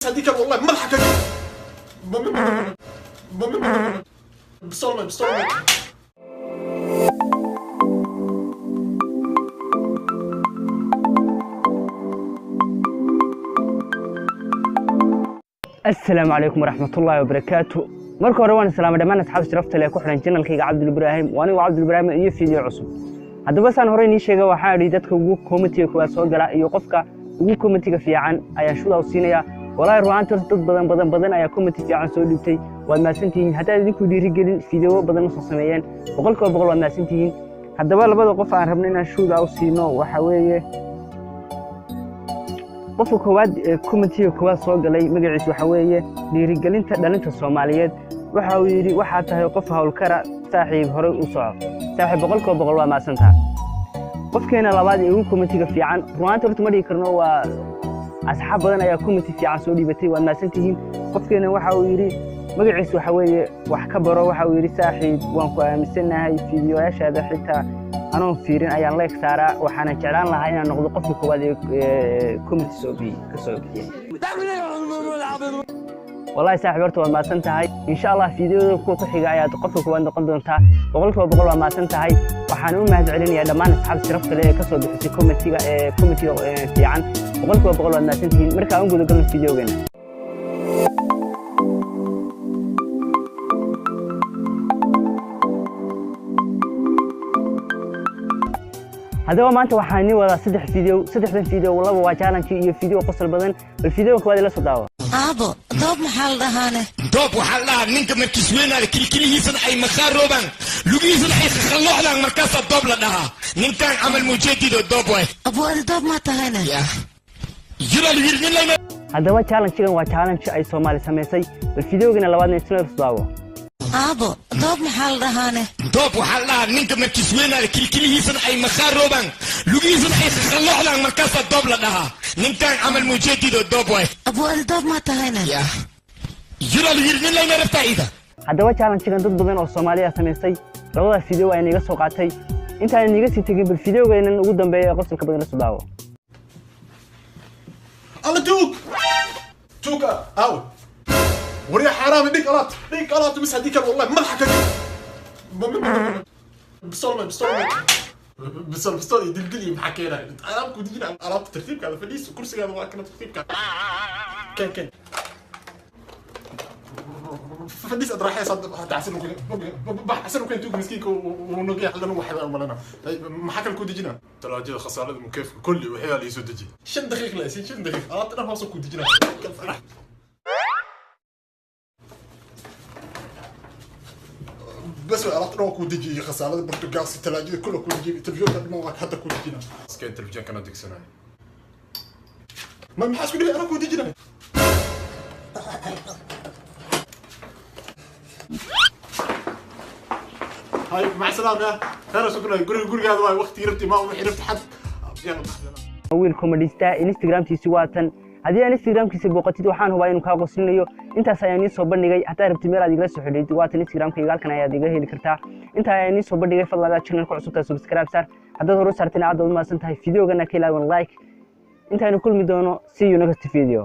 هذيك والله ما ضحك بصولنا السلام عليكم ورحمة الله وبركاته. marka hore waan salaam dhamaan asxaab sharafta leh ku xiran channelkayga Cabdul Ibrahim waani Cabdul Ibrahim iyo video cusub. Hadaba saan hore inii sheegay waxa ay dadka ugu commentiga kuwa soo gala iyo qofka ugu commentiga fiican ayaa shuda u siinaya. Walaahi ruuxaantii dad badan ayaa comment fiican soo dhigtay. Waad maasantihiin hadaa idinku dhiirigelin video badan soo sameeyeen 100% waad maasantihiin. Hadaba labada qof aan rabnay inaan shuda u siino waxa weeye qofka koowaad commentiga kuwa soo galay magaciisa waxa weeye dhiirigelinta dhalinta Soomaaliyeed waxa uu yiri waxa tahay qof hawlkara saaxiib hore u socod saaxiib 100% waa maasantaa qofkeena labaad ee uu commentiga fiican ruuxaantii horta ma dhigi karno waa asxaab badan ayaa comment fiican soo dhibatay waa maasantihiin qofkeena waxa uu yiri magaciisa waxa weeye wax ka baro waxa uu yiri saaxiib waan ku aaminsanahay fiidiyoyaashaada xitaa anoo fiirin ayaan like saaraa waxaan jeclaan lahaa inaan noqdo qofka koowaad ee comment soo bixiyay والله صاحب horta waa maasan tahay insha Allah fiidiyoda ku xiga ayaad qofka koowaad noqon doontaa 100% waa maasan tahay waxaan u mahadcelinayaa dhammaan asxaab sharafta leh ee ka soo bixisay commentiga fiican 100% waa maasan tihiin marka aan gudagalno fiidiyogeena هذا ما أنت وحاني ولا صدح فيديو والله وجالنتي iyo فيديو qosol badan bal fiidiyowga koowaad la soo daawo aabo doob maxal dhahaane doob waxa la ninka markii weynaa kilkilihiisan ay makharooban lugihiisan ay khallooxdan markaas doob la dhahaa ninkan amal mujeedido doob way abo doob ma tahayna ya jira wiilin layna hadaba challenge-gan waa challenge ay Soomaali sameysay bal fiidiyowgana labaadna isla daawo aabo doob maxal dhahaane doob waxa la ninka markii weynaa kilkilihiisan ay makharooban lugihisan ay khallooxdan markaas doob la dhahaa ninkan amal mujeedido doob way abo doob ma tahayna ya jira wiilin layna raftaayda hadaba challenge-gan dad badan oo Soomaaliya sameysay labada fiidiyow ay naga soo qaatay inta ay naga sii tagin bal fiidiyowgeenan ugu dambeeyay qosolka badan la soo daawo الله توك أو وريا حرام ديك ألات بس هديك والله ما ضحك بصولنا بصول يدلدلي محكينا أنا كنت جينا ألات ترتيب كذا فليس كرسي هذا ما كان ترتيب كان فليس أدرى صد تعسلوا بحسنوا كنتوا مسكينك ونقي حلنا واحد أمرنا ما حكى الكود جينا ترى جد خسارة مكيف كل وحيا اللي يسود جي شن دقيق لا شن دقيق أنا ما صو كود جينا كل فرح بس أنا كود جي خسارة برتقال ستلاجي كله كود جي تلفزيون ما حتى كود جينا سكين تلفزيون كان ديك سنة ما محاسب لي أنا كود جينا هاي مع السلامة خير شكرا قولي هذا وقت يرفتي ما عرفت حد يلا wiilku madhista Instagram-tiisa waatan hadii aan Instagram-kiisa booqatid waxaan hubaa inuu ka qoslinayo intaas ayaan soo bandhigay hataa rabtid meel aad igala soo xidhiidh waatan Instagram-kayga halkan ayaad iga heli kartaa inta ayaan soo bandhigay fadlan channel-ka cusub ee subscribe sar haddaad hore u saarteen aad u maasan tahay fiidiyowgana ka ilaalin like inta aynu kulmi doono see you next video